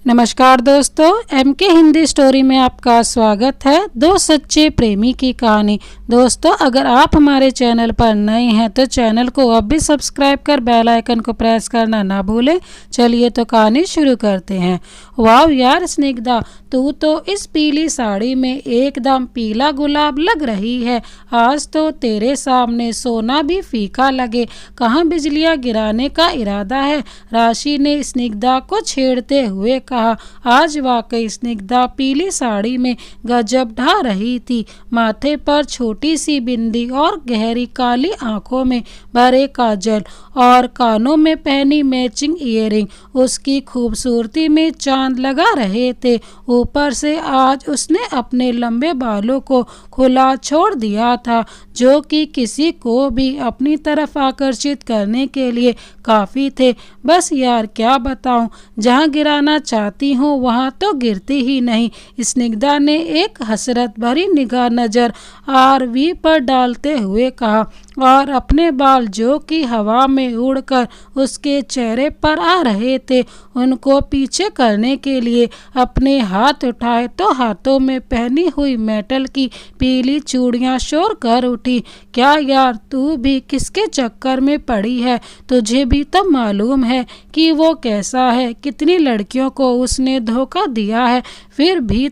नमस्कार दोस्तों, MK Hindi story में आपका स्वागत है। दो सच्चे प्रेमी की कहानी। दोस्तों, अगर आप हमारे चैनल पर नए हैं तो चैनल को अब भी सब्सक्राइब कर बेल आइकन को प्रेस करना ना भूलें। चलिए तो कहानी शुरू करते हैं। वाह यार स्निग्धा, तू तो इस पीली साड़ी में एकदम पीला गुलाब लग रही है। आज तो तेरे सामने सोना भी फीका लगे। कहाँ बिजलियाँ गिराने का इरादा है? राशि ने स्निग्धा को छेड़ते हुए कहा। आज वाकई स्निग्धा पीली साड़ी में गजब ढा रही थी। माथे पर छोटी सी बिंदी और गहरी काली आंखों में भरे काजल और कानों में पहनी मैचिंग ईयरिंग उसकी खूबसूरती में चांद लगा रहे थे। ऊपर से आज उसने अपने लंबे बालों को खुला छोड़ दिया था, जो कि किसी को भी अपनी तरफ आकर्षित करने के लिए काफ़ी थे। बस यार क्या बताऊं, जहां गिराना चाहती हूँ वहां तो गिरती ही नहीं। स्निग्धा ने एक हसरत भरी निगाह नजर आरवी पर डालते हुए कहा और अपने बाल जो कि हवा में उड़कर उसके चेहरे पर आ रहे थे उनको पीछे करने के लिए अपने हाथ उठाए तो हाथों में पहनी हुई मेटल की पीली चूड़ियां शोर कर उठी। क्या यार, तू भी किसके चक्कर में पड़ी है? तुझे भी तो मालूम है कि वो कैसा है, कितनी लड़कियों को उसने धोखा दिया है। फिर भी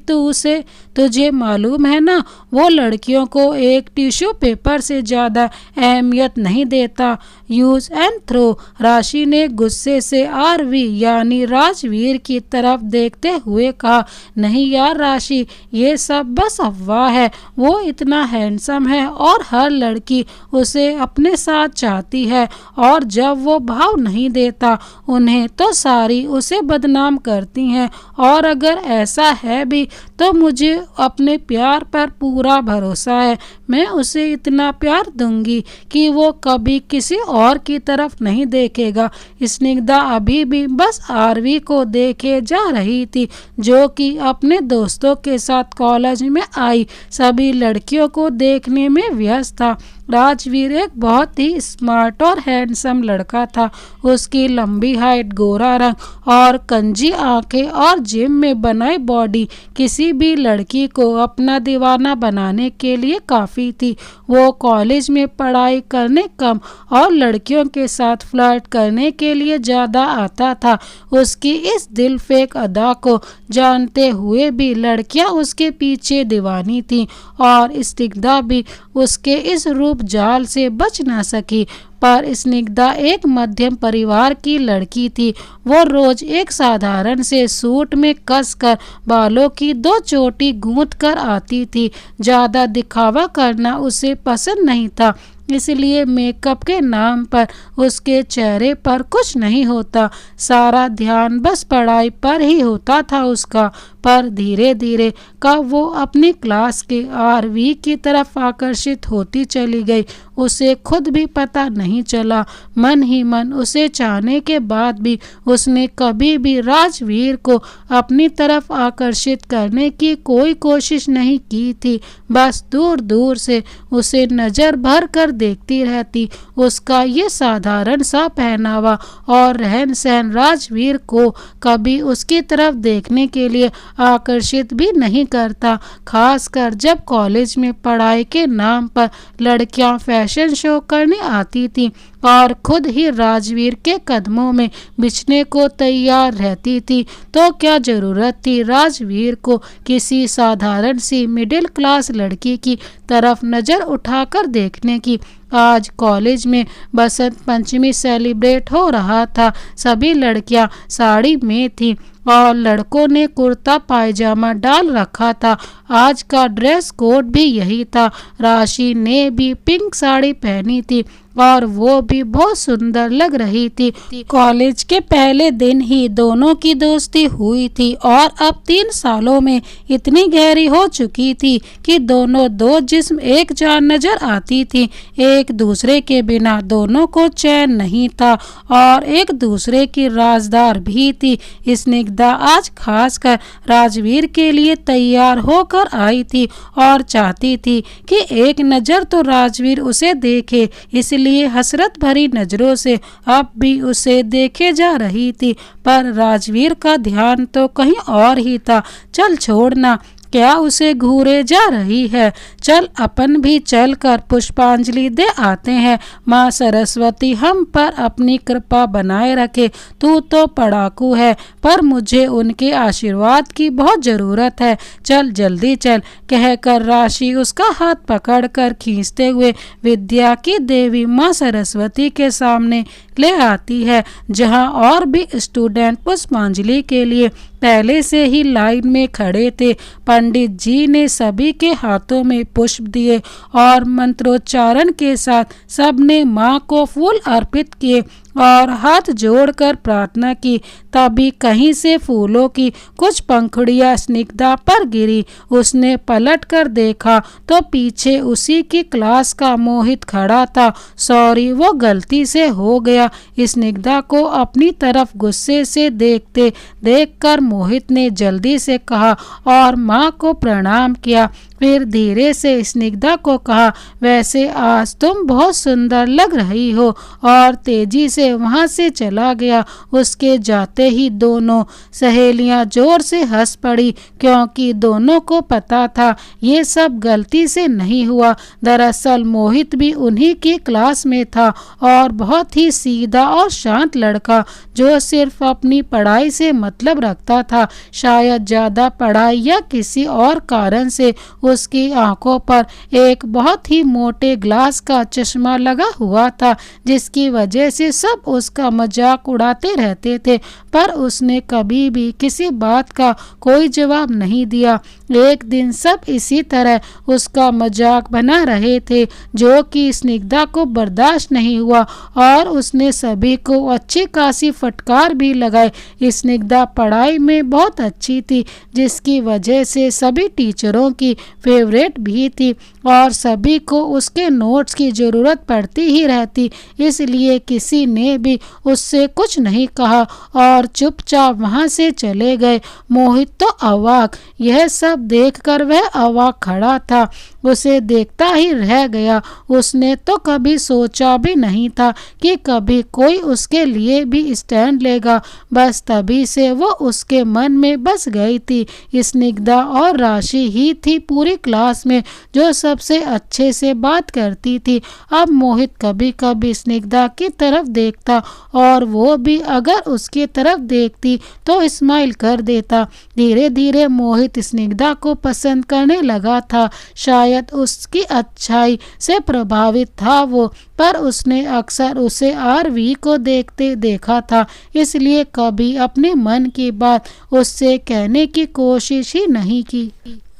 तुझे मालूम है ना, वो लड़कियों को एक टिश्यू पेपर से ज़्यादा अहमियत नहीं देता। Use and throw. राशि ने गुस्से से आरवी यानी राजवीर की तरफ देखते हुए कहा। नहीं यार राशि, ये सब बस अफवाह है। वो इतना हैंडसम है और हर लड़की उसे अपने साथ चाहती है, और जब वो भाव नहीं देता उन्हें तो सारी उसे बदनाम करती हैं। और अगर ऐसा है भी तो मुझे अपने प्यार पर पूरा भरोसा है। मैं उसे इतना प्यार दूंगी कि वो कभी किसी और की तरफ नहीं देखेगा। स्निग्धा अभी भी बस आरवी को देखे जा रही थी, जो कि अपने दोस्तों के साथ कॉलेज में आई सभी लड़कियों को देखने में व्यस्त था। राजवीर एक बहुत ही स्मार्ट और हैंडसम लड़का था। उसकी लंबी हाइट, गोरा रंग और कंजी आंखें और जिम में बनाई बॉडी किसी भी लड़की को अपना दीवाना बनाने के लिए काफ़ी थी। वो कॉलेज में पढ़ाई करने कम और लड़कियों के साथ फ्लर्ट करने के लिए ज़्यादा आता था। उसकी इस दिल फेंक अदा को जानते हुए भी लड़कियां उसके पीछे दीवानी थीं, और स्निग्धा भी उसके इस रूप जाल से बच न सकी। पर स्निग्धा एक मध्यम परिवार की लड़की थी। वो रोज एक साधारण से सूट में कसकर बालों की दो चोटी गूंथ कर आती थी। ज़्यादा दिखावा करना उसे पसंद नहीं था, इसलिए मेकअप के नाम पर उसके चेहरे पर कुछ नहीं होता। सारा ध्यान बस पढ़ाई पर ही होता था उसका। पर धीरे धीरे कब वो अपनी क्लास के आरवी की तरफ आकर्षित होती चली गई, उसे खुद भी पता नहीं चला। मन ही मन उसे चाहने के बाद भी उसने कभी भी राजवीर को अपनी तरफ आकर्षित करने की कोई कोशिश नहीं की थी। बस दूर दूर से उसे नज़र भर कर देखती रहती। उसका ये साधारण सा पहनावा और रहन सहन राजवीर को कभी उसकी तरफ देखने के लिए आकर्षित भी नहीं करता, खासकर जब कॉलेज में पढ़ाई के नाम पर लड़कियां फैशन शो करने आती थीं और खुद ही राजवीर के कदमों में बिछने को तैयार रहती थी। तो क्या ज़रूरत थी राजवीर को किसी साधारण सी मिडिल क्लास लड़की की तरफ नज़र उठाकर देखने की? आज कॉलेज में बसंत पंचमी सेलिब्रेट हो रहा था। सभी लड़कियां साड़ी में थीं और लड़कों ने कुर्ता पायजामा डाल रखा था। आज का ड्रेस कोड भी यही था। राशि ने भी पिंक साड़ी पहनी थी और वो भी बहुत सुंदर लग रही थी। कॉलेज के पहले दिन ही दोनों की दोस्ती हुई थी और अब 3 सालों में इतनी गहरी हो चुकी थी कि दोनों दो जिस्म एक जान नजर आती थी। एक दूसरे के बिना दोनों को चैन नहीं था और एक दूसरे की राजदार भी थी। स्निग्धा आज खासकर राजवीर के लिए तैयार होकर आई थी और चाहती थी कि एक नज़र तो राजवीर उसे देखे, इसलिए इसलिए हसरत भरी नजरों से अब भी उसे देखे जा रही थी। पर राजवीर का ध्यान तो कहीं और ही था। चल छोड़ना, क्या उसे घूरे जा रही है? चल अपन भी चल कर पुष्पांजलि दे आते हैं। माँ सरस्वती हम पर अपनी कृपा बनाए रखे। तू तो पढ़ाकू है, पर मुझे उनके आशीर्वाद की बहुत ज़रूरत है। चल जल्दी चल, कहकर राशि उसका हाथ पकड़कर खींचते हुए विद्या की देवी माँ सरस्वती के सामने ले आती है, जहाँ और भी स्टूडेंट पुष्पांजलि के लिए पहले से ही लाइन में खड़े थे। पंडित जी ने सभी के हाथों में पुष्प दिए और मंत्रोच्चारण के साथ सबने मां को फूल अर्पित किए और हाथ जोड़कर प्रार्थना की। तभी कहीं से फूलों की कुछ पंखुड़ियां स्निग्धा पर गिरी। उसने पलट कर देखा तो पीछे उसी की क्लास का मोहित खड़ा था। सॉरी, वो गलती से हो गया। स्निग्धा को अपनी तरफ गुस्से से देखकर मोहित ने जल्दी से कहा और माँ को प्रणाम किया। फिर धीरे से स्निग्धा को कहा, वैसे आज तुम बहुत सुंदर लग रही हो, और तेजी से वहां से चला गया। उसके जाते ही दोनों सहेलियां जोर से हंस पड़ी, क्योंकि दोनों को पता था ये सब गलती से नहीं हुआ। दरअसल मोहित भी उन्हीं की क्लास में था और बहुत ही सीधा और शांत लड़का, जो सिर्फ अपनी पढ़ाई से मतलब रखता था। शायद ज़्यादा पढ़ाई या किसी और कारण से उसकी आंखों पर एक बहुत ही मोटे ग्लास का चश्मा लगा हुआ था, जिसकी वजह से सब उसका मजाक उड़ाते रहते थे। पर उसने कभी भी किसी बात का कोई जवाब नहीं दिया। एक दिन सब इसी तरह उसका मजाक बना रहे थे, जो कि स्निग्धा को बर्दाश्त नहीं हुआ और उसने सभी को अच्छी खासी फटकार भी लगाई। स्निग्धा पढ़ाई में बहुत अच्छी थी, जिसकी वजह से सभी टीचरों की फेवरेट भी थी और सभी को उसके नोट्स की ज़रूरत पड़ती ही रहती। इसलिए किसी ने भी उससे कुछ नहीं कहा और चुपचाप वहां से चले गए। मोहित तो अवाक, यह सब देखकर वह अवाक खड़ा था। उसे देखता ही रह गया। उसने तो कभी सोचा भी नहीं था कि कभी कोई उसके लिए भी स्टैंड लेगा। बस तभी से वो उसके मन में बस गई थी। स्निग्धा और राशि ही थी पूरी क्लास में जो सबसे अच्छे से बात करती थी। अब मोहित कभी कभी स्निग्धा की तरफ देखता और वो भी अगर उसकी तरफ देखती तो स्माइल कर देता। धीरे धीरे मोहित स्निग्धा को पसंद करने लगा था। शायद उसकी अच्छाई से प्रभावित था वो, पर उसने अक्सर उसे आरवी को देखते देखा था, इसलिए कभी अपने मन की बात उससे कहने की कोशिश ही नहीं की।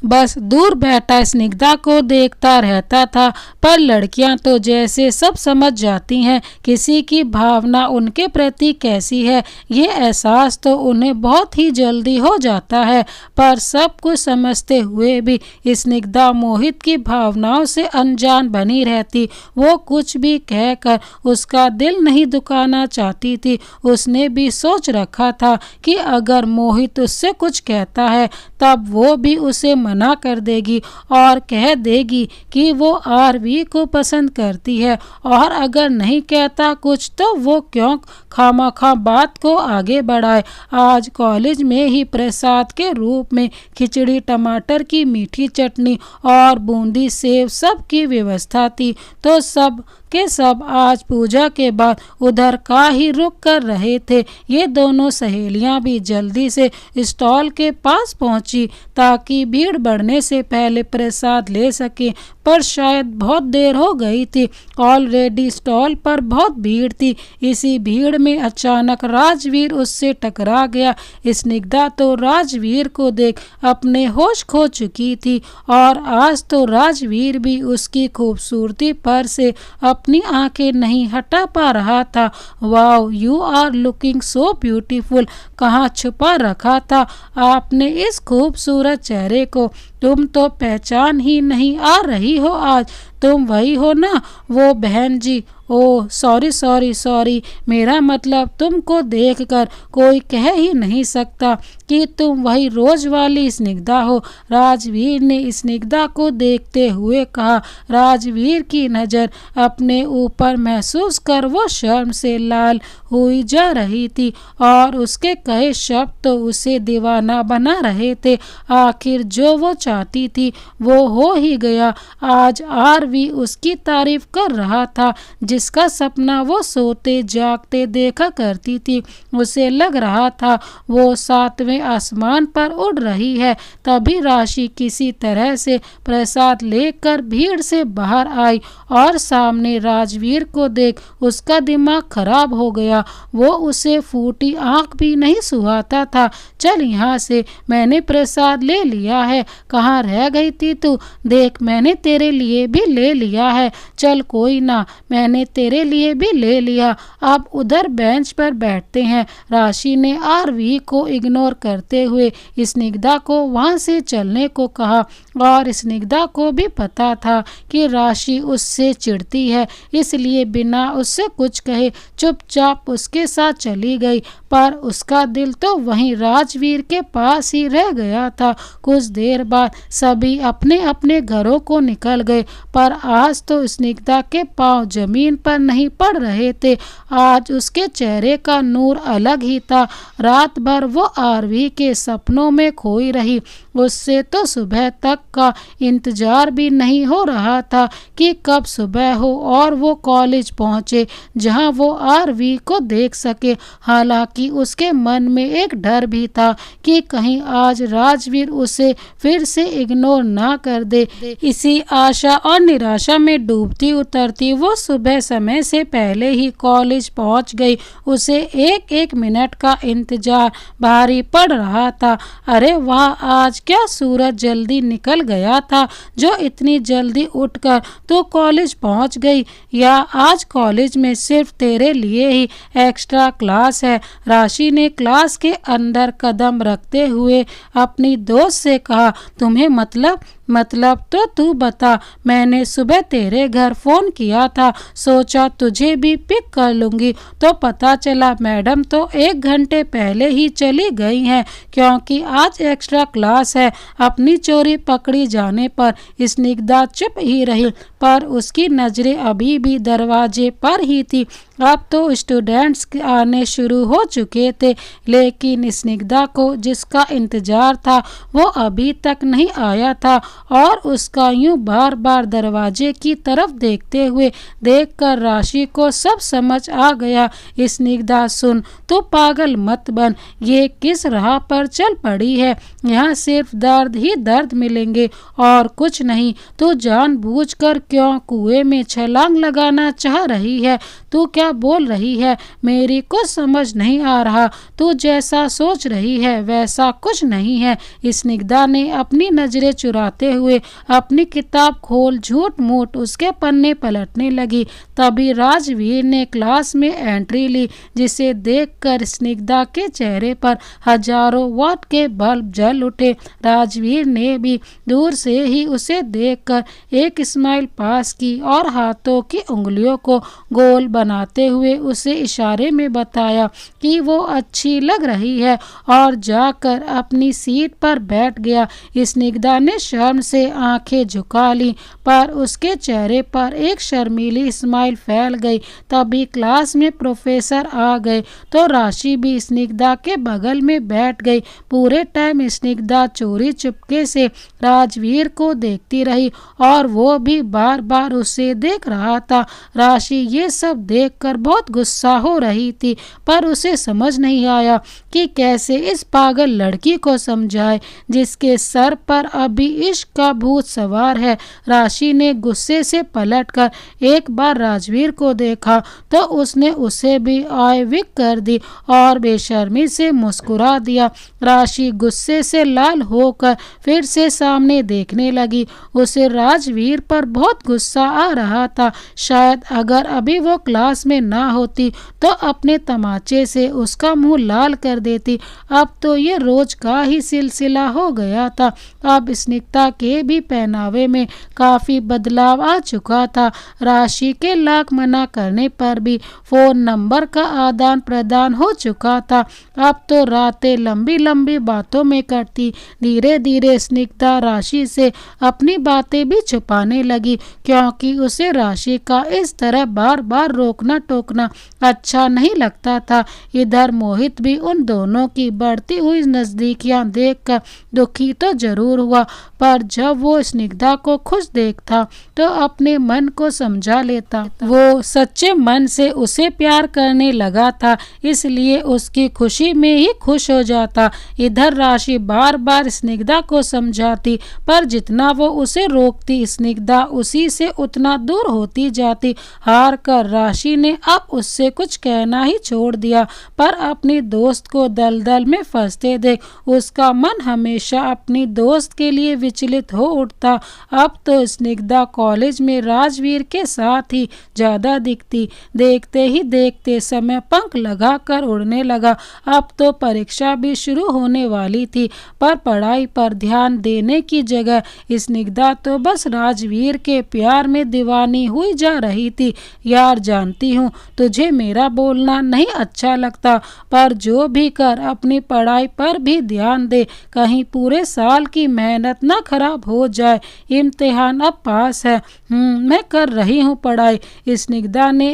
बस दूर बैठा स्निग्धा को देखता रहता था। पर लड़कियां तो जैसे सब समझ जाती हैं किसी की भावना उनके प्रति कैसी है, ये एहसास तो उन्हें बहुत ही जल्दी हो जाता है। पर सब कुछ समझते हुए भी स्निग्धा मोहित की भावनाओं से अनजान बनी रहती। वो कुछ भी कहकर उसका दिल नहीं दुखाना चाहती थी। उसने भी सोच रखा था कि अगर मोहित उससे कुछ कहता है तब वो भी उसे मना कर देगी और कह देगी कि वो आरवी को पसंद करती है, और अगर नहीं कहता कुछ तो वो क्यों खामखा बात को आगे बढ़ाए। आज कॉलेज में ही प्रसाद के रूप में खिचड़ी, टमाटर की मीठी चटनी और बूंदी सेव सब की व्यवस्था थी, तो सब के सब आज पूजा के बाद उधर का ही रुक कर रहे थे। ये दोनों सहेलियां भी जल्दी से स्टॉल के पास पहुंची ताकि भीड़ बढ़ने से पहले प्रसाद ले सके, पर शायद बहुत देर हो गई थी। ऑलरेडी स्टॉल पर बहुत भीड़ थी। इसी भीड़ में अचानक राजवीर उससे टकरा गया। स्निग्धा तो राजवीर को देख अपने होश खो चुकी थी और आज तो राजवीर भी उसकी खूबसूरती पर से अपनी आंखें नहीं हटा पा रहा था। Wow, you are looking so beautiful. कहाँ छुपा रखा था आपने इस खूबसूरत चेहरे को? तुम तो पहचान ही नहीं आ रही हो आज। तुम वही हो ना, वो बहन जी? ओह सॉरी सॉरी सॉरी, मेरा मतलब तुमको देखकर कोई कह ही नहीं सकता कि तुम वही रोज वाली स्निग्धा हो, राजवीर ने स्निग्धा को देखते हुए कहा। राजवीर की नज़र अपने ऊपर महसूस कर वो शर्म से लाल हुई जा रही थी और उसके कहे शब्द तो उसे दीवाना बना रहे थे। आखिर जो वो चाहती थी वो हो ही गया। आज आरवी उसकी तारीफ कर रहा था, जिसका सपना वो सोते जागते देखा करती थी। उसे लग रहा था वो 7वें आसमान पर उड़ रही है। तभी राशि किसी तरह से प्रसाद लेकर भीड़ से बाहर आई और सामने राजवीर को देख उसका दिमाग खराब हो गया। वो उसे फूटी आंख भी नहीं सुहाता था। चल यहाँ से, मैंने प्रसाद ले लिया है। कहाँ रह गई थी तू? देख, मैंने तेरे लिए भी ले लिया है। चल कोई ना, मैंने तेरे लिए भी ले लिया। अब उधर बेंच पर बैठते हैं। राशि ने आरवी को इग्नोर करते हुए स्निग्धा को वहां से चलने को कहा और स्निग्धा को भी पता था कि राशि उससे चिढ़ती है, इसलिए बिना उससे कुछ कहे चुपचाप उसके साथ चली गई। पर उसका दिल तो वहीं राजवीर के पास ही रह गया था। कुछ देर बाद सभी अपने अपने घरों को निकल गए, पर आज तो स्निग्धा के पांव जमीन पर नहीं पड़ रहे थे। आज उसके चेहरे का नूर अलग ही था। रात भर वो आरवी के सपनों में खोई रही। उससे तो सुबह तक का इंतजार भी नहीं हो रहा था कि कब सुबह हो और वो कॉलेज पहुंचे, जहां वो आरवी को देख सके। हालांकि उसके मन में एक डर भी था कि कहीं आज राजवीर उसे फिर से इग्नोर ना कर दे। इसी आशा और निराशा में डूबती उतरती वो सुबह समय से पहले ही कॉलेज पहुंच गई। उसे एक एक मिनट का इंतजार भारी पड़ रहा था। अरे वाह, आज क्या सूरज जल्दी निकल गया था जो इतनी जल्दी उठकर तो कॉलेज पहुंच गई। या आज कॉलेज में सिर्फ तेरे लिए ही एक्स्ट्रा क्लास है? राशि ने क्लास के अंदर कदम रखते हुए अपनी दोस्त से कहा। तुम्हें मतलब तो तू बता। मैंने सुबह तेरे घर फ़ोन किया था, सोचा तुझे भी पिक कर लूँगी, तो पता चला मैडम तो 1 घंटे पहले ही चली गई हैं क्योंकि आज एक्स्ट्रा क्लास है। अपनी चोरी पकड़ी जाने पर स्निग्धा चुप ही रही, पर उसकी नज़रें अभी भी दरवाजे पर ही थी। अब तो स्टूडेंट्स आने शुरू हो चुके थे, लेकिन स्निग्धा को जिसका इंतजार था वो अभी तक नहीं आया था और उसका यूं बार बार दरवाजे की तरफ देखते हुए देखकर राशि को सब समझ आ गया। स्निग्धा सुन, तो पागल मत बन। ये किस राह पर चल पड़ी है? यहाँ सिर्फ दर्द ही दर्द मिलेंगे और कुछ नहीं। तो जानबूझकर क्यों कुएं में छलांग लगाना चाह रही है? तू क्या बोल रही है? मेरी कुछ समझ नहीं आ रहा। तू जैसा सोच रही है वैसा कुछ नहीं है। स्निग्धा ने अपनी नजरें चुराते हुए अपनी किताब खोल झूठ मूठ उसके पन्ने पलटने लगी। तभी राजवीर ने क्लास में एंट्री ली, जिसे देखकर स्निग्धा के चेहरे पर हजारों वाट के बल्ब जल उठे। राजवीर ने भी दूर से ही उसे देखकर एक स्माइल पास की और हाथों की उंगलियों को गोल बनाते हुए उसे इशारे में बताया कि वो अच्छी लग रही है और जाकर अपनी सीट पर बैठ गया। स्निग्धा ने शर्म से आंखें झुका ली, पर उसके चेहरे पर एक शर्मीली स्माइल फैल गई। तभी क्लास में प्रोफेसर आ गए तो राशि भी स्निग्धा के बगल में बैठ गई। पूरे टाइम स्निग्धा चोरी चुपके से राजवीर को देखती रही और वो भी बार बार उसे देख रहा था। राशि ये सब देखकर बहुत गुस्सा हो रही थी, पर उसे समझ नहीं आया कि कैसे इस पागल लड़की को समझाए जिसके सर पर अभी इश्क का भूत सवार है। राशि ने गुस्से से पलटकर एक बार राजवीर को देखा तो उसने उसे भी आई विक कर दी और बेशर्मी से मुस्कुरा दिया। राशि गुस्से से लाल होकर फिर से सामने देखने लगी। उसे राजवीर पर बहुत गुस्सा आ रहा था। शायद अगर अभी वो क्लास में ना होती तो अपने तमाचे से उसका मुंह लाल कर देती। अब तो ये रोज का ही सिलसिला हो गया था। अब स्निग्धा के भी पहनावे में काफी बदलाव आ चुका था। राशि के लाख मना करने पर भी फोन नंबर का आदान प्रदान हो चुका था। अब तो रातें लंबी लंबी बातों में कटती। धीरे धीरे स्निग्धा राशि से अपनी बातें भी छुपाने लगी, क्योंकि उसे राशि का इस तरह बार बार रोकना टोकना अच्छा नहीं लगता था। इधर मोहित भी उन दोनों की बढ़ती हुई नजदीकियां देखकर दुखी तो जरूर हुआ, पर जब वो स्निग्धा को खुश देखता तो अपने मन को समझा लेता। वो सच्चे मन से उसे प्यार करने लगा था, इसलिए उसकी खुशी में ही खुश हो जाता। इधर राशि बार बार स्निग्धा को समझाती, पर जितना वो उसे रोकती स्निग्धा उसी से उतना दूर होती जाती। हार कर राशि ने अब उससे कुछ कहना ही छोड़ दिया, पर अपनी दोस्त को दलदल में फंसते देख उसका मन हमेशा अपनी दोस्त के लिए विचलित हो उठता। अब तो स्निग्धा कॉलेज में राजवीर के साथ ही ज्यादा दिखती। देखते ही देखते समय पंख लगाकर उड़ने लगा। अब तो परीक्षा भी शुरू होने वाली थी, पर पढ़ाई पर ध्यान देने की जगह स्निग्धा तो बस राजवीर के प्यार में दीवानी हुई जा रही थी। यार जानती हूँ तुझे मेरा बोलना नहीं अच्छा लगता, पर जो भी कर अपनी पढ़ाई पर भी ध्यान दे, कहीं पूरे साल की मेहनत ना खराब हो जाए। इम्तिहान अब पास है। मैं कर रही हूँ पढ़ाई। स्निग्धा ने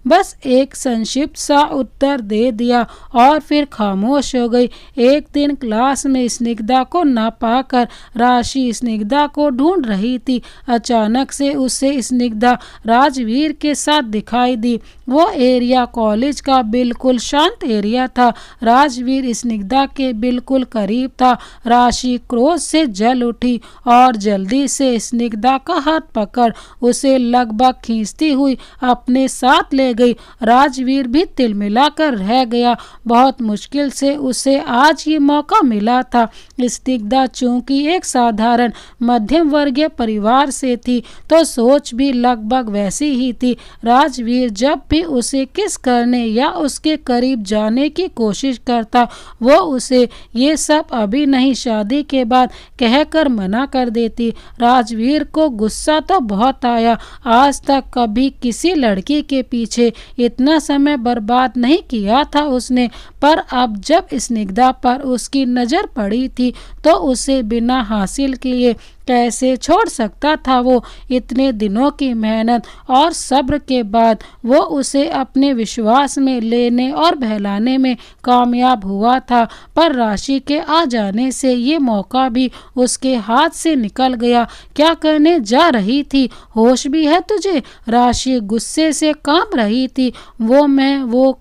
बस एक संक्षिप्त सा उत्तर दे दिया और फिर खामोश हो गई। एक दिन क्लास में स्निग्धा को ना पाकर राशि स्निग्धा को ढूंढ रही थी। अचानक से उसे स्निग्धा राजवीर के साथ दिखाई दी। वो एरिया कॉलेज का बिल्कुल शांत एरिया था। राजवीर स्निग्धा के बिल्कुल करीब था। राशि क्रोध से जल उठी और जल्दी से स्निग्धा का हाथ पकड़ उसे लगभग खींचती हुई अपने साथ ले गई। राजवीर भी तिलमिलाकर रह गया। बहुत मुश्किल से उसे आज ये मौका मिला था। स्निग्धा चूंकि एक साधारण मध्यम वर्गीय परिवार से थी, तो सोच भी लगभग वैसी ही थी। राजवीर जब भी उसे किस करने या उसके करीब जाने की कोशिश करता, वो उसे ये सब अभी नहीं, शादी के बाद कहकर मना कर देती। राजवीर को गुस्सा तो बहुत आया। आज तक कभी किसी लड़की के पीछे इतना समय बर्बाद नहीं किया था उसने, पर अब जब स्निग्धा पर उसकी नजर पड़ी थी तो उसे बिना हासिल किए कैसे छोड़ सकता था। वो इतने दिनों की मेहनत और सब्र के बाद वो उसे अपने विश्वास में लेने और बहलाने में कामयाब हुआ था, पर राशि के आ जाने से ये मौका भी उसके हाथ से निकल गया। क्या करने जा रही थी? होश भी है तुझे? राशि गुस्से से कांप रही थी। वो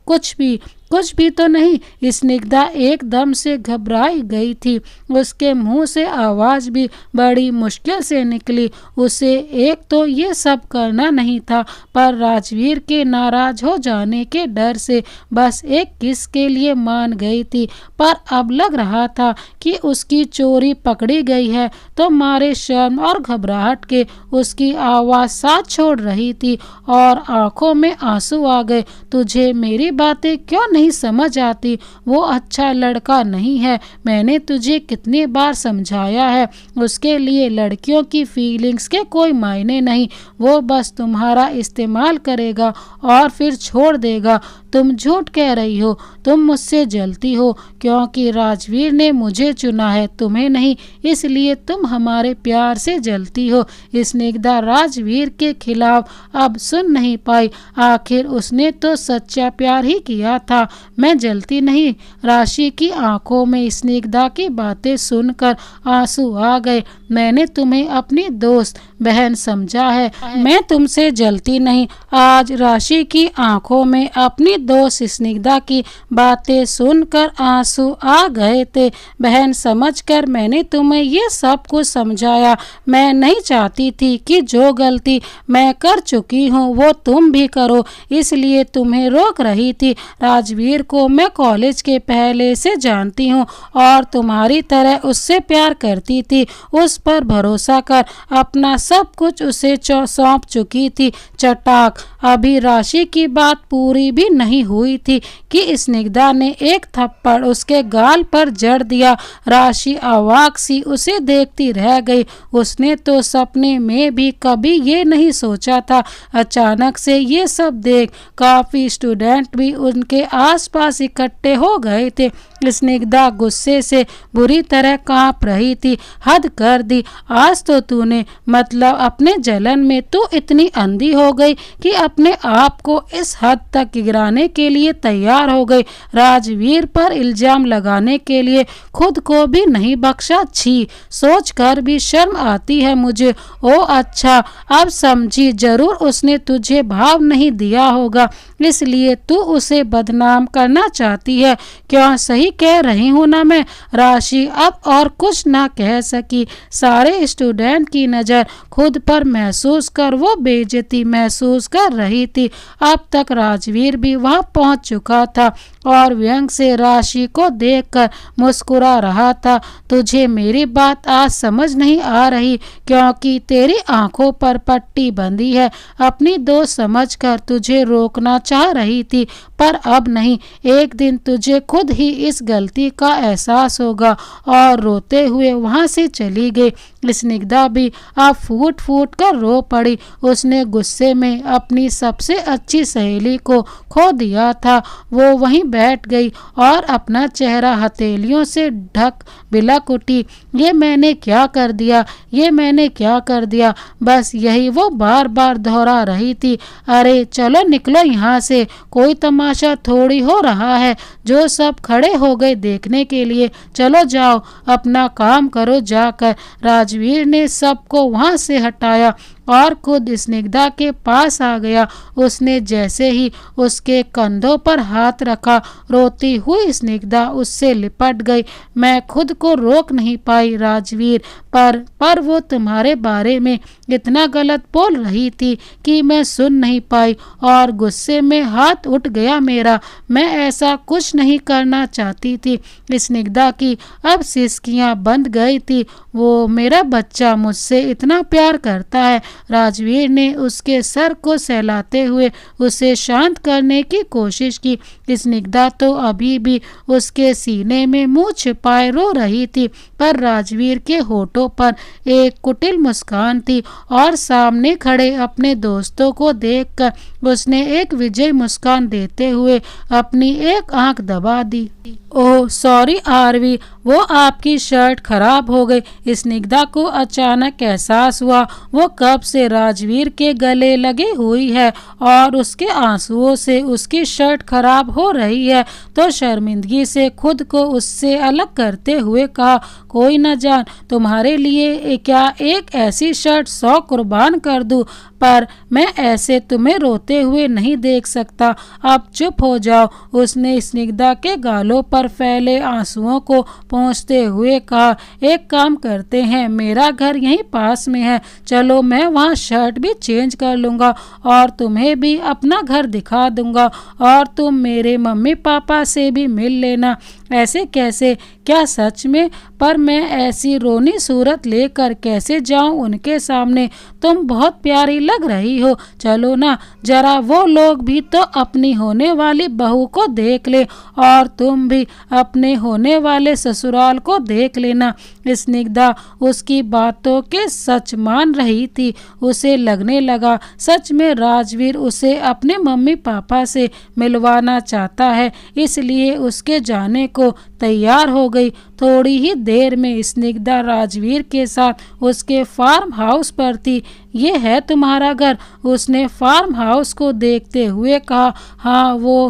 कुछ भी तो नहीं। स्निग्धा एकदम से घबराई गई थी। उसके मुंह से आवाज भी बड़ी मुश्किल से निकली। उसे एक तो ये सब करना नहीं था, पर राजवीर के नाराज हो जाने के डर से बस एक किस के लिए मान गई थी। पर अब लग रहा था कि उसकी चोरी पकड़ी गई है, तो मारे शर्म और घबराहट के उसकी आवाज साथ छोड़ रही थी और आंखों में आंसू आ गए। तुझे मेरी बातें क्यों नहीं समझ आती? वो अच्छा लड़का नहीं है। मैंने तुझे कितनी बार समझाया है, उसके लिए लड़कियों की फीलिंग्स के कोई मायने नहीं। वो बस तुम्हारा इस्तेमाल करेगा और फिर छोड़ देगा। तुम झूठ कह रही हो। तुम मुझसे जलती हो क्योंकि राजवीर ने मुझे चुना है, तुम्हें नहीं, इसलिए तुम हमारे प्यार से जलती हो। स्निग्धा राजवीर के खिलाफ अब सुन नहीं पाई। आखिर उसने तो सच्चा प्यार ही किया था। मैं जलती नहीं। राशि की आंखों में स्निग्धा की बातें सुनकर आंसू आ गए। मैंने तुम्हें अपनी दोस्त बहन समझा है, मैं तुमसे जलती नहीं। आज राशि की आंखों में अपनी दोस्त स्निग्धा की बातें सुनकर आंसू आ गए थे। बहन समझकर मैंने तुम्हें ये सब कुछ समझाया। मैं नहीं चाहती थी कि जो गलती मैं कर चुकी हूँ वो तुम भी करो, इसलिए तुम्हें रोक रही थी। राजवीर राजवीर को मैं कॉलेज के पहले से जानती हूँ और तुम्हारी तरह उससे प्यार करती थी। उस पर भरोसा कर अपना सब कुछ उसे सौंप चुकी थी। चटाक। अभी राशि की बात पूरी भी नहीं हुई थी कि स्निग्धा ने एक थप्पड़ उसके गाल पर जड़ दिया। राशि अवाक सी उसे देखती रह गई। उसने तो सपने में भी कभी ये नहीं सोचा था। अचानक से ये सब देख काफी स्टूडेंट भी उनके आसपास इकट्ठे हो गए थे। स्निग्धा गुस्से से बुरी तरह कांप रही थी। हद कर दी, आज तो तूने, मतलब अपने जलन में तू इतनी अंधी हो गई कि अपने आप को इस हद तक गिराने के लिए तैयार हो गई। राजवीर पर इल्जाम लगाने के लिए खुद को भी नहीं बख्शा। छी, सोच कर भी शर्म आती है मुझे। ओ अच्छा, अब समझी, जरूर उसने तुझे भाव नहीं दिया होगा, इसलिए तू उसे बदनाम करना चाहती है। क्यों, सही कह रही हूँ ना मैं? राशि अब और कुछ ना कह सकी। सारे स्टूडेंट की नज़र खुद पर महसूस कर वो बेइज्जती महसूस कर रही थी। अब तक राजवीर भी वहां पहुंच चुका था और व्यंग से राशि को देखकर मुस्कुरा रहा था। तुझे मेरी बात आज समझ नहीं आ रही क्योंकि तेरी आंखों पर पट्टी बंधी है। अपनी दोस्त समझकर तुझे रोकना चाह रही थी, पर अब नहीं। एक दिन तुझे खुद ही इस गलती का एहसास होगा। और रोते हुए वहां से चली गई। स्निग्धा भी अब फूट फूट कर रो पड़ी। उसने गुस्से में अपनी सबसे अच्छी सहेली को खो दिया था। वो वहीं बैठ गई और अपना चेहरा हथेलियों से ढक बिलख उठी। ये मैंने क्या कर दिया, ये मैंने क्या कर दिया, बस यही वो बार बार दोहरा रही थी। अरे चलो निकलो यहाँ से, कोई तमाशा थोड़ी हो रहा है जो सब खड़े हो गए देखने के लिए। चलो जाओ, अपना काम करो जाकर। राजवीर ने सबको वहां से हटाया और खुद स्निग्धा के पास आ गया। उसने जैसे ही उसके कंधों पर हाथ रखा, रोती हुई स्निग्धा उससे लिपट गई। मैं खुद को रोक नहीं पाई राजवीर, पर वो तुम्हारे बारे में इतना गलत बोल रही थी कि मैं सुन नहीं पाई और गुस्से में हाथ उठ गया मेरा। मैं ऐसा कुछ नहीं करना चाहती थी। स्निग्धा की अब सिसकियां बंद गई थी। वो मेरा बच्चा मुझसे इतना प्यार करता है। राजवीर ने उसके सर को सहलाते हुए उसे शांत करने की कोशिश की। स्निग्धा तो अभी भी उसके सीने में मुंह छिपाए रो रही थी, पर राजवीर के होठों पर एक कुटिल मुस्कान थी और सामने खड़े अपने दोस्तों को देखकर उसने एक विजय मुस्कान देते हुए अपनी एक आंख दबा दी। ओह सॉरी आरवी, वो आपकी शर्ट खराब हो गई। स्निग्धा को अचानक एहसास हुआ वो कब से राजवीर के गले लगी हुई है और उसके आंसुओं से उसकी शर्ट खराब हो रही है, तो शर्मिंदगी से खुद को उससे अलग करते हुए कहा, कोई न जान, तुम्हारे लिए क्या एक ऐसी शर्ट 100 कुर्बान कर दूं, पर मैं ऐसे तुम्हें रोते हुए नहीं देख सकता। अब चुप हो जाओ। उसने स्निग्धा के गालों पर फैले आंसुओं को पोंछते हुए कहा, एक काम करते हैं, मेरा घर यहीं पास में है, चलो मैं वहाँ शर्ट भी चेंज कर लूँगा और तुम्हें भी अपना घर दिखा दूँगा और तुम मेरे मम्मी पापा से भी मिल लेना। ऐसे कैसे? क्या सच में? पर मैं ऐसी रोनी सूरत लेकर कैसे जाऊं उनके सामने? तुम बहुत प्यारी लग रही हो, चलो ना, जरा वो लोग भी तो अपनी होने वाली बहू को देख ले और तुम भी अपने होने वाले ससुराल को देख लेना। स्निग्धा उसकी बातों के सच मान रही थी। उसे लगने लगा सच में राजवीर उसे अपने मम्मी पापा से मिलवाना चाहता है, इसलिए उसके जाने को तैयार हो गई। थोड़ी ही देर में स्निग्धा राजवीर के साथ उसके फार्म हाउस पर थी। ये है तुम्हारा घर? उसने फार्म हाउस को देखते हुए कहा। हाँ वो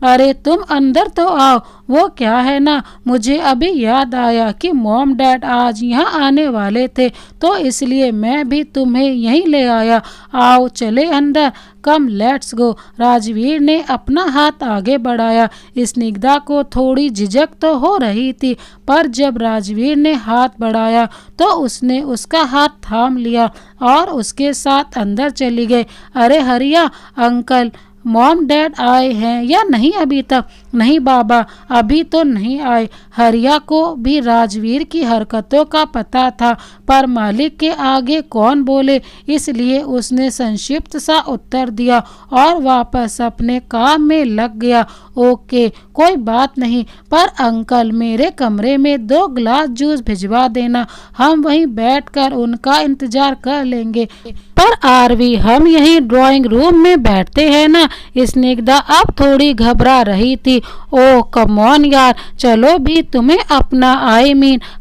अरे तुम अंदर तो आओ। वो क्या है ना, मुझे अभी याद आया कि मॉम डैड आज यहाँ आने वाले थे, तो इसलिए मैं भी तुम्हें यहीं ले आया। आओ चले अंदर, कम लेट्स गो। राजवीर ने अपना हाथ आगे बढ़ाया। स्निग्धा को थोड़ी झिझक तो हो रही थी, पर जब राजवीर ने हाथ बढ़ाया तो उसने उसका हाथ थाम लिया और उसके साथ अंदर चली गई। अरे हरिया अंकल, मॉम डैड आए हैं या नहीं अभी तक? नहीं बाबा, अभी तो नहीं आए। हरिया को भी राजवीर की हरकतों का पता था, पर मालिक के आगे कौन बोले, इसलिए उसने संक्षिप्त सा उत्तर दिया और वापस अपने काम में लग गया। ओके, कोई बात नहीं, पर अंकल मेरे कमरे में 2 गिलास जूस भिजवा देना, हम वहीं बैठकर उनका इंतजार कर लेंगे। पर आरवी, हम यहीं ड्राइंग रूम में बैठते हैं ना। स्निग्धा अब थोड़ी घबरा रही थी। ओह कम ऑन यार, चलो भी तुम्हें अपना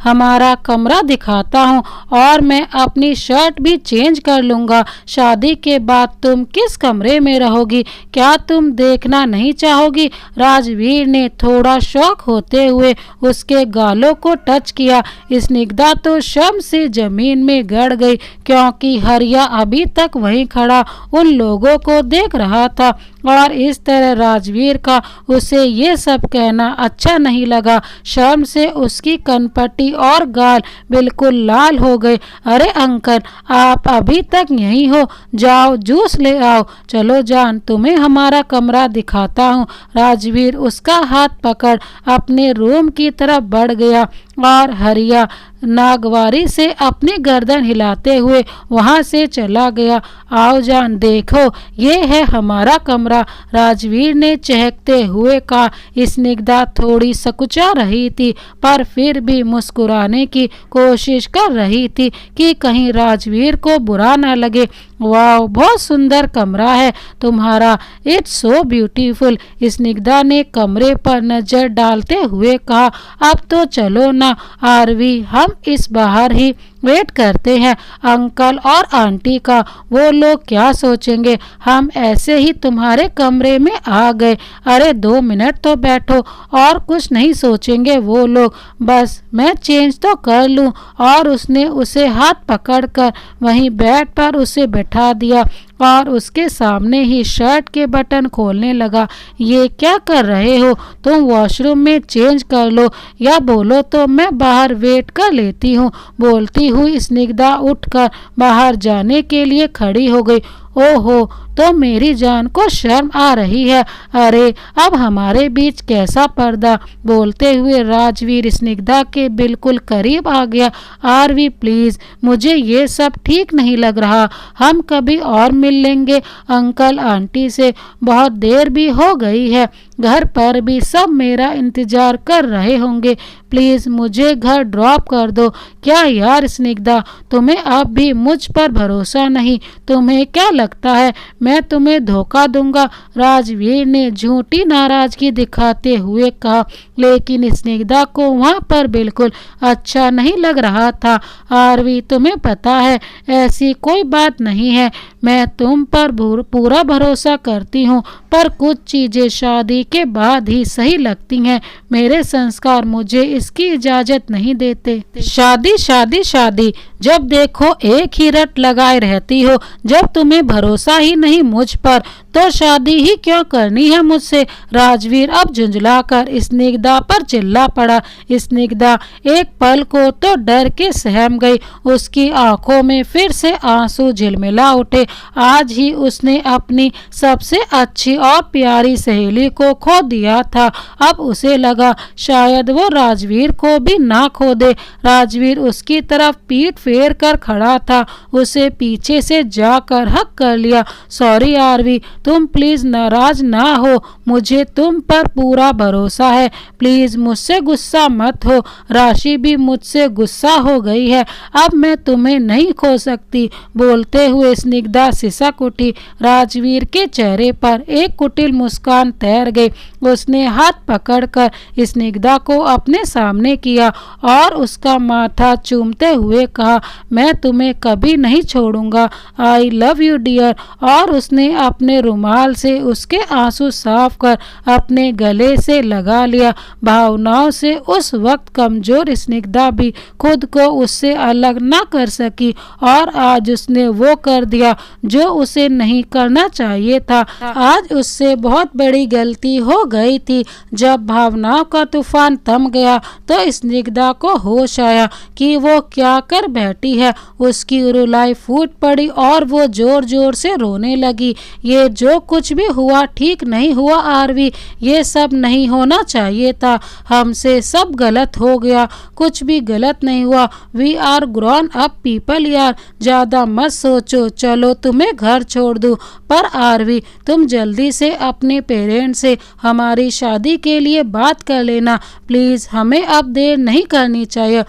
हमारा कमरा दिखाता हूँ, और मैं अपनी शर्ट भी चेंज कर लूँगा। शादी के बाद तुम किस कमरे में रहोगी, क्या तुम देखना नहीं चाहोगी? राजवीर ने थोड़ा शौक होते हुए उसके गालों को टच किया। स्निग्धा तो शर्म से जमीन में गड़ गई, क्योंकि हरिया अभी तक वहीं खड़ा उन लोगों को देख रहा था, और इस तरह राजवीर का उसे ये सब कहना अच्छा नहीं लगा। शर्म से उसकी कनपट्टी और गाल बिल्कुल लाल हो गए। अरे अंकल, आप अभी तक यहीं हो? जाओ जूस ले आओ। चलो जान, तुम्हें हमारा कमरा दिखाता हूँ। राजवीर उसका हाथ पकड़ अपने रूम की तरफ बढ़ गया, और हरिया नागवारी से अपनी गर्दन हिलाते हुए वहां से चला गया। आओ जान, देखो ये है हमारा कमरा, राजवीर ने चहकते हुए कहा। स्निग्धा थोड़ी सकुचा रही थी, पर फिर भी मुस्कुराने की कोशिश कर रही थी कि कहीं राजवीर को बुरा ना लगे। वाह, बहुत सुंदर कमरा है तुम्हारा, इट्स सो ब्यूटीफुल। स्निग्धा ने कमरे पर नजर डालते हुए कहा। अब तो चलो ना आरवी, हम इस बाहर ही वेट करते हैं अंकल और आंटी का, वो लोग क्या सोचेंगे, हम ऐसे ही तुम्हारे कमरे में आ गए। अरे 2 मिनट तो बैठो, और कुछ नहीं सोचेंगे वो लोग, बस मैं चेंज तो कर लूं। और उसने उसे हाथ पकड़कर वहीं बेड पर उसे बैठा दिया और उसके सामने ही शर्ट के बटन खोलने लगा। ये क्या कर रहे हो तुम? वॉशरूम में चेंज कर लो, या बोलो तो मैं बाहर वेट कर लेती हूँ। बोलती हुई स्निग्धा उठकर बाहर जाने के लिए खड़ी हो गई। ओहो, तो मेरी जान को शर्म आ रही है। अरे अब हमारे बीच कैसा पर्दा। बोलते हुए राजवीर स्निग्धा के बिल्कुल करीब आ गया। आरवी प्लीज, मुझे ये सब ठीक नहीं लग रहा, हम कभी और मिल लेंगे अंकल आंटी से, बहुत देर भी हो गई है, घर पर भी सब मेरा इंतजार कर रहे होंगे, प्लीज मुझे घर ड्रॉप कर दो। क्या यार स्निग्धा, तुम्हें अब भी मुझ पर भरोसा नहीं? तुम्हें क्या लगता है मैं तुम्हें धोखा दूंगा? राजवीर ने झूठी नाराजगी दिखाते हुए कहा, लेकिन स्निग्धा को वहां पर बिल्कुल अच्छा नहीं लग रहा था। आरवी, तुम्हें पता है ऐसी कोई बात नहीं है, मैं तुम पर पूरा भरोसा करती हूँ, पर कुछ चीजें शादी के बाद ही सही लगती हैं। मेरे संस्कार मुझे इसकी इजाजत नहीं देते। शादी शादी शादी, जब देखो एक ही रट लगाए रहती हो। जब तुम्हें भरोसा ही नहीं मुझ पर, तो शादी ही क्यों करनी है मुझसे? राजवीर अब झुंझलाकर स्निग्धा पर चिल्ला पड़ा। स्निग्धा एक पल को तो डर के सहम गई, उसकी आंखों में फिर से आंसू झिलमिला उठे। आज ही उसने अपनी सबसे अच्छी और प्यारी सहेली को खो दिया था। अब उसे लगा शायद वो राजवीर को भी ना खो दे। राजवीर उसकी तरफ पीठ फेर कर खड़ा था, उसे पीछे से जाकर हक कर लिया। सॉरी आरवी, तुम प्लीज नाराज ना हो, मुझे तुम पर पूरा भरोसा है, प्लीज मुझसे गुस्सा मत हो। राशि भी मुझसे गुस्सा हो गई है, अब मैं तुम्हें नहीं खो सकती। बोलते हुए स्निग्धा सिसक उठी। राजवीर के चेहरे पर एक कुटिल मुस्कान तैर गई। उसने हाथ पकड़कर स्निग्धा को अपने सामने किया और उसका माथा चूमते हुए कहा, मैं तुम्हें कभी नहीं छोड़ूंगा, आई लव यू डियर। और उसने अपने रुमाल से उसके आंसू साफ कर अपने गले से लगा लिया। भावनाओं से उस वक्त कमजोर स्निग्धा भी खुद को उससे अलग ना कर सकी, और आज उसने वो कर दिया जो उसे नहीं करना चाहिए था। आज उससे बहुत बड़ी गलती हो गई थी। जब भावनाओं का तूफान थम गया तो स्निग्धा को होश आया कि वो क्या कर बैठी है। उसकी रुलाई फूट पड़ी और वो जोर जोर से रोने लगी। ये जो कुछ भी हुआ ठीक नहीं हुआ आरवी, ये सब नहीं होना चाहिए था। हमसे सब गलत हो गया। कुछ भी गलत नहीं हुआ। We are grown up people यार, ज़्यादा मत सोचो। चलो तुम्हें घर छोड़ दूँ, पर आरवी तुम जल्दी से अपने पेरेंट्स से हमारी शादी के लिए बात कर लेना प्लीज़। हमें अब देर नहीं करनी चाहिए।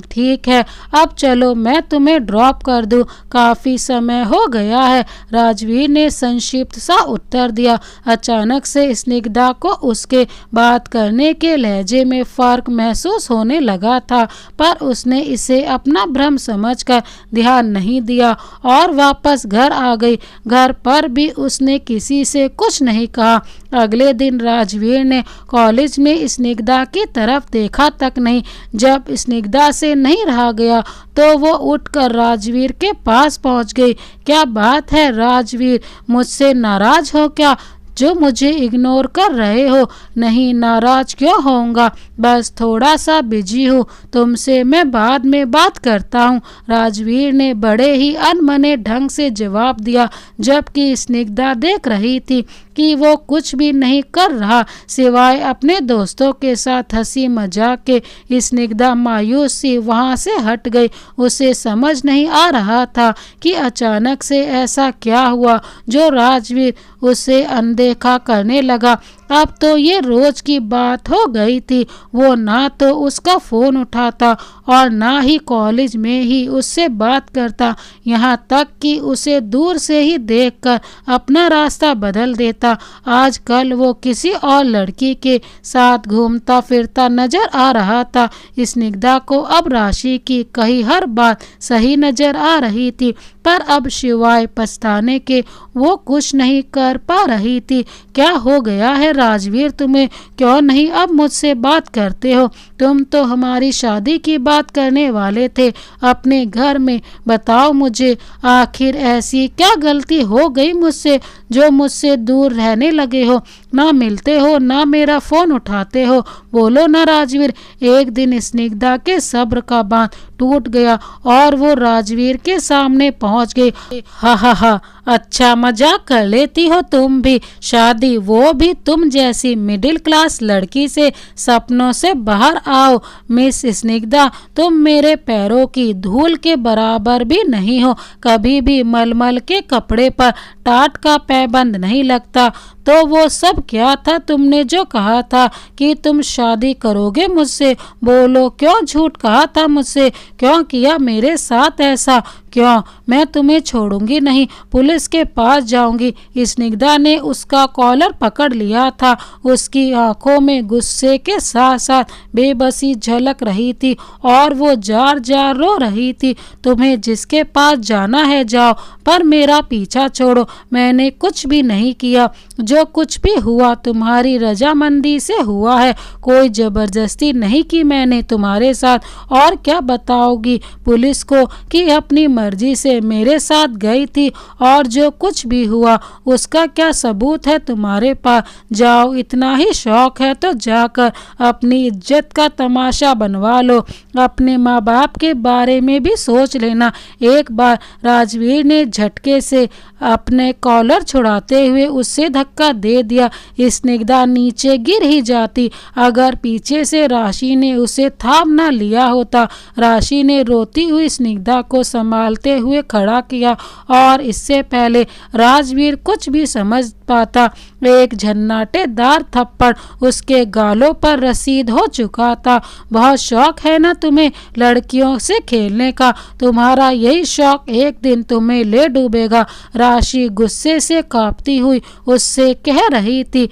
ठीक है, अब चलो मैं तुम्हें ड्रॉप कर दूँ, काफ़ी समय हो गया है, राजवीर ने संक्षिप्त सा उत्तर दिया। अचानक से स्निग्धा को उसके बात करने के लहजे में फ़र्क महसूस होने लगा था, पर उसने इसे अपना भ्रम समझकर ध्यान नहीं दिया और वापस घर आ गई। घर पर भी उसने किसी से कुछ नहीं कहा। अगले दिन राजवीर ने कॉलेज में स्निग्धा की तरफ देखा तक नहीं। जब स्निग्धा से नहीं रहा गया तो वो उठकर राजवीर के पास पहुंच गई। क्या बात है राजवीर, मुझसे नाराज हो क्या जो मुझे इग्नोर कर रहे हो? नहीं, नाराज क्यों होऊंगा, बस थोड़ा सा बिजी हूँ, तुमसे मैं बाद में बात करता हूँ, राजवीर ने बड़े ही अनमने ढंग से जवाब दिया। जबकि स्निग्धा देख रही थी कि वो कुछ भी नहीं कर रहा सिवाय अपने दोस्तों के साथ हंसी मजाक के। स्निग्धा मायूस सी वहाँ से हट गई। उसे समझ नहीं आ रहा था कि अचानक से ऐसा क्या हुआ जो राजवीर उसे अनदेखा करने लगा। अब तो ये रोज की बात हो गई थी। वो ना तो उसका फ़ोन उठाता और ना ही कॉलेज में ही उससे बात करता, यहाँ तक कि उसे दूर से ही देखकर अपना रास्ता बदल देता। आजकल वो किसी और लड़की के साथ घूमता फिरता नजर आ रहा था। स्निग्धा को अब राशि की कही हर बात सही नजर आ रही थी, पर अब शिवाय पछताने के वो कुछ नहीं कर पा रही थी। क्या हो गया है राजवीर, तुम्हें क्यों नहीं अब मुझसे बात करते हो? तुम तो हमारी शादी की बात करने वाले थे अपने घर में। बताओ मुझे, आखिर ऐसी क्या गलती हो गई मुझसे जो मुझसे दूर रहने लगे हो? ना मिलते हो, ना मेरा फ़ोन उठाते हो। बोलो ना राजवीर। एक दिन स्निग्धा के सब्र का बांध टूट गया और वो राजवीर के सामने पहुंच गई। हा हा हा, अच्छा मजाक कर लेती हो तुम भी। शादी, वो भी तुम जैसी मिडिल क्लास लड़की से। सपनों से बाहर आओ मिस स्निग्धा, तुम मेरे पैरों की धूल के बराबर भी नहीं हो। कभी भी मलमल के कपड़े पर टाट का पैबंद नहीं लगता। तो वो सब क्या था तुमने जो कहा था कि तुम शादी करोगे मुझसे? बोलो, क्यों झूठ कहा था मुझसे? क्यों किया मेरे साथ ऐसा? क्यों? मैं तुम्हें छोड़ूंगी नहीं, पुलिस के पास जाऊंगी। स्निग्धा ने उसका कॉलर पकड़ लिया था। उसकी आंखों में गुस्से के साथ साथ बेबसी झलक रही थी और वो जार जार रो रही थी। तुम्हें जिसके पास जाना है जाओ, पर मेरा पीछा छोड़ो। मैंने कुछ भी नहीं किया। जो कुछ भी हुआ तुम्हारी रजामंदी से हुआ है, कोई जबरदस्ती नहीं की मैंने तुम्हारे साथ। और क्या बताओगी पुलिस को कि अपनी मर्जी से मेरे साथ गई थी? और जो कुछ भी हुआ उसका क्या सबूत है तुम्हारे पास? जाओ, इतना ही शौक है तो जाकर अपनी इज्जत का तमाशा बनवा लो। अपने माँ बाप के बारे में भी सोच लेना एक बार। राजवीर ने झटके से अपने कॉलर छुड़ाते हुए उससे धक्का दे दिया। स्निग्धा नीचे गिर ही जाती अगर पीछे से राशि ने उसे थाम ना लिया होता। राशि ने रोती हुई स्निग्धा को संभालते हुए खड़ा किया और इससे पहले राजवीर कुछ भी समझ पाता, एक झन्नाटेदार थप्पड़ उसके गालों पर रसीद हो चुका था। बहुत शौक है ना तुम्हें लड़कियों से खेलने का? तुम्हारा यही शौक एक दिन तुम्हें ले डूबेगा। राशि गुस्से से कांपती हुई उससे कह रही थी,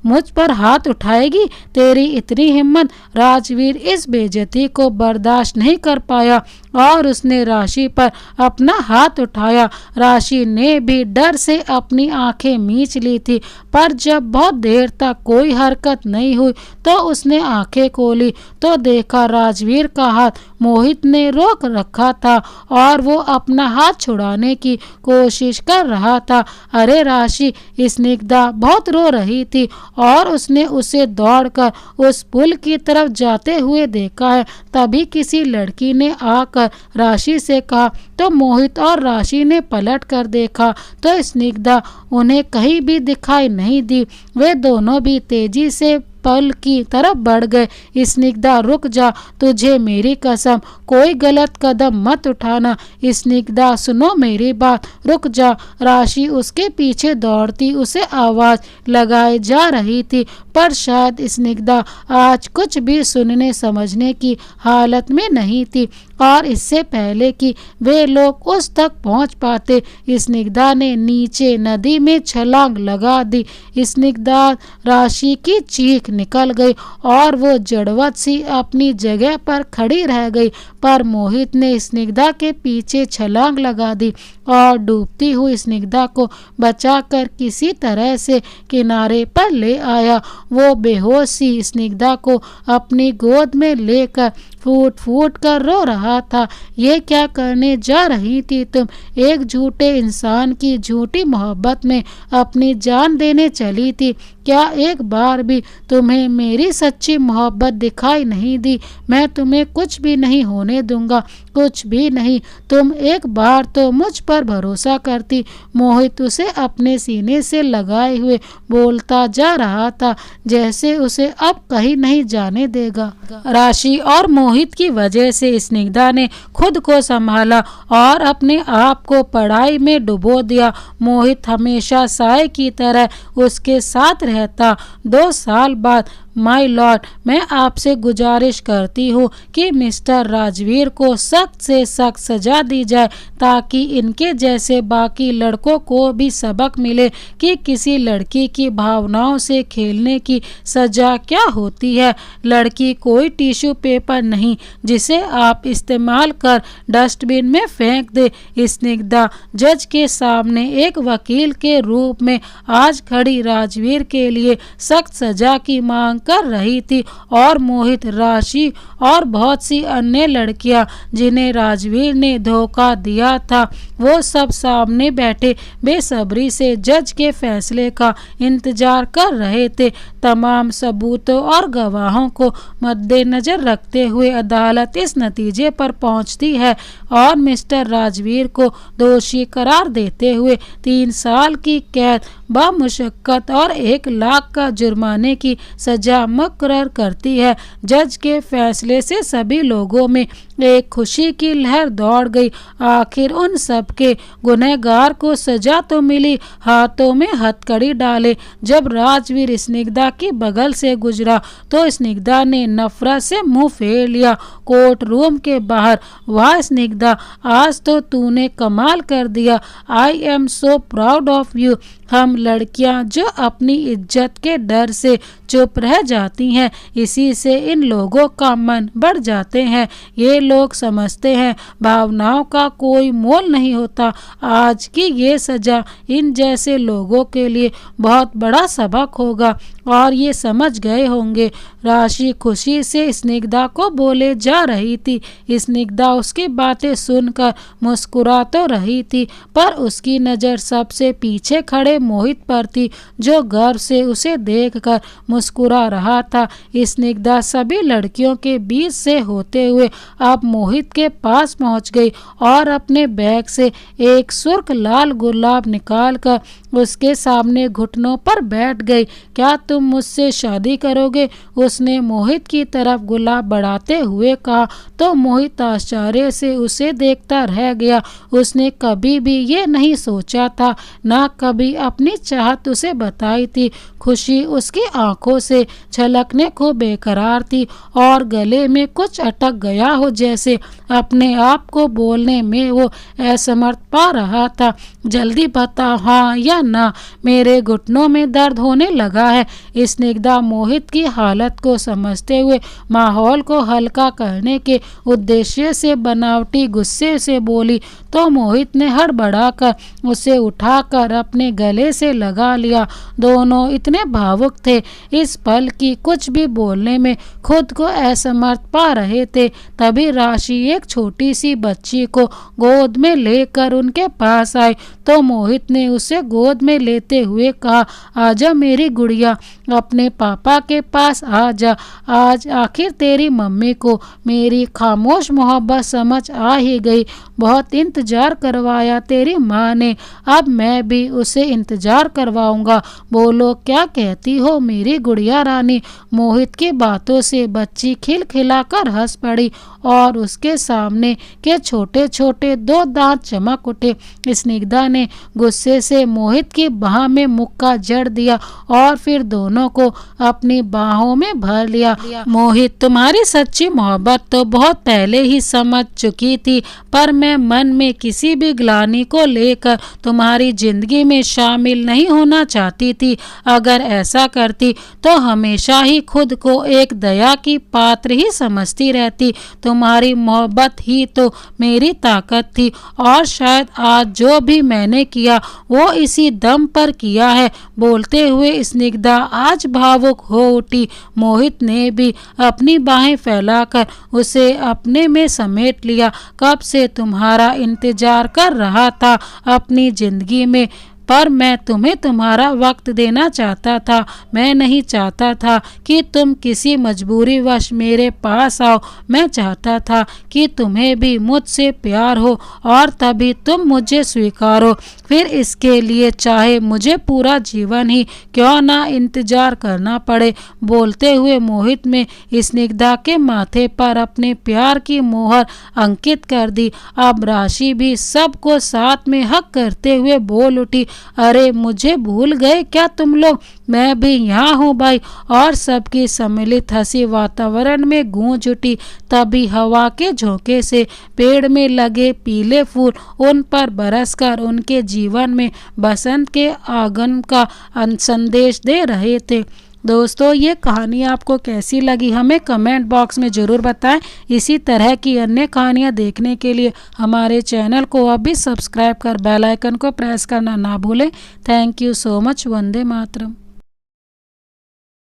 मुझ पर हाथ उठाएगी? तेरी इतनी हिम्मत? राजवीर इस बेइज्जती को बर्दाश्त नहीं कर पाया और उसने राशि पर अपना हाथ उठाया। राशि ने भी डर से अपनी आंखें मींच ली थी, पर जब बहुत देर तक कोई हरकत नहीं हुई तो उसने आंखें खोली तो देखा राजवीर का हाथ मोहित ने रोक रखा था और वो अपना हाथ छुड़ाने की कोशिश कर रहा था। अरे राशि, स्निग्धा बहुत रो रही थी और उसने उसे दौड़कर उस पुल की तरफ जाते हुए देखा है। तभी किसी लड़की ने आकर राशि से कहा तो मोहित और राशि ने पलट कर देखा तो स्निग्धा उन्हें कहीं भी दिखाई नहीं दी। वे दोनों भी तेजी से पल की तरफ बढ़ गए। स्निग्धा, रुक जा, तुझे मेरी कसम, कोई गलत कदम मत उठाना। स्निग्धा, सुनो मेरी बात, रुक जा। राशि उसके पीछे दौड़ती उसे आवाज लगाए जा रही थी, पर शायद स्निग्धा आज कुछ भी सुनने समझने की हालत में नहीं थी और इससे पहले कि वे लोग उस तक पहुंच पाते, स्निग्धा ने नीचे नदी में छलांग लगा दी। स्निग्धा, राशि की चीख निकल गई और वो जड़वत सी अपनी जगह पर खड़ी रह गई, पर मोहित ने स्निग्धा के पीछे छलांग लगा दी और डूबती हुई स्निग्धा को बचाकर किसी तरह से किनारे पर ले आया। वो बेहोश सी स्निग्धा को अपनी गोद में लेकर फूट फूट कर रो रहा था। ये क्या करने जा रही थी तुम? एक झूठे इंसान की झूठी मोहब्बत में अपनी जान देने चली थी। क्या एक बार भी तुम्हें मेरी सच्ची मोहब्बत दिखाई नहीं दी? मैं तुम्हें कुछ भी नहीं होने दूंगा, कुछ भी नहीं। तुम एक बार तो मुझ पर भरोसा करती। मोहित उसे अपने सीने से लगाए हुए बोलता जा रहा था, जैसे उसे अब कहीं नहीं जाने देगा। राशि और मोहित की वजह से स्निग्धा ने खुद को संभाला और अपने आप को पढ़ाई में डुबो दिया। मोहित हमेशा साए की तरह उसके साथ रहता। 2 साल बाद, माय लॉर्ड, मैं आपसे गुजारिश करती हूँ कि मिस्टर राजवीर को सख्त से सख्त सजा दी जाए ताकि इनके जैसे बाकी लड़कों को भी सबक मिले कि किसी लड़की की भावनाओं से खेलने की सजा क्या होती है। लड़की कोई टिश्यू पेपर नहीं जिसे आप इस्तेमाल कर डस्टबिन में फेंक दे। स्निग्धा जज के सामने एक वकील के रूप में आज खड़ी राजवीर के लिए सख्त सजा की मांग कर रही थी और मोहित, राशि और बहुत सी अन्य लड़कियां जिन्हें राजवीर ने धोखा दिया था, वो सब सामने बैठे बेसब्री से जज के फैसले का इंतजार कर रहे थे। तमाम सबूतों और गवाहों को मद्देनजर रखते हुए अदालत इस नतीजे पर पहुंचती है और मिस्टर राजवीर को दोषी करार देते हुए 3 साल की कैद बामुशक्कत और 1 लाख का जुर्माने की सजा मुकर्रर करती है। जज के फैसले से सभी लोगों में एक खुशी की लहर दौड़ गई। आखिर उन सब के गुनहगार को सजा तो मिली। हाथों में हथकड़ी डाले जब राजवीर स्निग्धा की बगल से गुजरा तो स्निग्धा ने नफरत से मुंह फेर लिया। कोर्ट रूम के बाहर, वाह स्निग्धा, आज तो तूने कमाल कर दिया। I am so proud of you. हम लड़कियां जो अपनी इज्जत के डर से चुप रह जाती हैं, इसी से इन लोगों का मन बढ़ जाते हैं। ये लोग समझते हैं भावनाओं का कोई मोल नहीं होता। आज की ये सजा इन जैसे लोगों के लिए बहुत बड़ा सबक होगा और ये समझ गए होंगे। राशि खुशी से स्निग्धा को बोले जा रही थी। स्निग्धा उसकी बातें सुनकर मुस्कुरा तो रही थी, पर उसकी नज़र सबसे पीछे खड़े मोहित पर थी, जो गर्व से उसे देखकर मुस्कुरा रहा था। स्निग्धा सभी लड़कियों के बीच से होते हुए अब मोहित के पास पहुंच गई और अपने बैग से एक सुर्ख लाल गुलाब निकालकर उसके सामने घुटनों पर बैठ गई। क्या तुम मुझसे शादी करोगे? उसने मोहित की तरफ गुलाब बढ़ाते हुए कहा तो मोहित आश्चर्य से उसे देखता रह गया। उसने कभी भी ये नहीं सोचा था, ना कभी अपनी चाहत उसे बताई थी। खुशी उसकी आंखों से छलकने को बेकरार थी और गले में कुछ अटक गया हो, जैसे अपने आप को बोलने में वो असमर्थ पा रहा था। जल्दी बता, हाँ या ना, मेरे घुटनों में दर्द होने लगा है। स्निग्धा मोहित की हालत को समझते हुए माहौल को हल्का करने के उद्देश्य से बनावटी गुस्से से बोली, तो मोहित ने हड़बड़ाकर उसे उठाकर अपने गले से लगा लिया। दोनों इतने भावुक थे, इस पल की कुछ भी बोलने में खुद को असमर्थ पा रहे थे। तभी राशि एक छोटी सी बच्ची को गोद में लेकर उनके पास आई तो मोहित ने उसे गोद में लेते हुए कहा, आजा मेरी गुड़िया, अपने पापा के पास आ जा। आज आखिर तेरी मम्मी को मेरी खामोश मोहब्बत समझ आ ही गई। बहुत इंतजार करवाया तेरी माँ ने, अब मैं भी उसे इंतजार करवाऊंगा। बोलो क्या कहती हो मेरी गुड़िया रानी। मोहित की बातों से बच्ची खिलखिलाकर हंस पड़ी और उसके सामने के छोटे छोटे 2 दांत चमक उठे। स्निग्धा ने गुस्से से मोहित की बाह में मुक्का जड़ दिया और फिर दोनों को अपनी बाहों में भर लिया। मोहित, तुम्हारी सच्ची मोहब्बत तो बहुत पहले ही समझ चुकी थी, पर मैं मन में किसी भी ग्लानि को लेकर तुम्हारी जिंदगी में शामिल नहीं होना चाहती थी। अगर ऐसा करती तो हमेशा ही खुद को एक दया की पात्र ही समझती रहती। तुम्हारी मोहब्बत ही तो मेरी ताकत थी और शायद आज जो भी मैंने किया वो इसी दम पर किया है। बोलते हुए स्निग्धा आज भावुक हो उठी। मोहित ने भी अपनी बाहें फैलाकर उसे अपने में समेट लिया। कब से तुम्हारा इंतजार कर रहा था अपनी जिंदगी में, पर मैं तुम्हें तुम्हारा वक्त देना चाहता था। मैं नहीं चाहता था कि तुम किसी मजबूरीवश मेरे पास आओ। मैं चाहता था कि तुम्हें भी मुझसे प्यार हो और तभी तुम मुझे स्वीकारो। फिर इसके लिए चाहे मुझे पूरा जीवन ही क्यों ना इंतजार करना पड़े। बोलते हुए मोहित में स्निग्धा के माथे पर अपने प्यार की मोहर अंकित कर दी। अब राशि भी सबको साथ में हक करते हुए बोल उठी, अरे मुझे भूल गए क्या तुम लोग, मैं भी यहाँ हूँ भाई। और सबकी सम्मिलित हंसी वातावरण में गूंज उठी। तभी हवा के झोंके से पेड़ में लगे पीले फूल उन पर बरसकर उनके जीवन में बसंत के आगमन का संदेश दे रहे थे। दोस्तों, ये कहानी आपको कैसी लगी हमें कमेंट बॉक्स में ज़रूर बताएं। इसी तरह की अन्य कहानियाँ देखने के लिए हमारे चैनल को अभी सब्सक्राइब कर बेल आइकन को प्रेस करना ना भूलें। Thank you so much. Vande Mataram.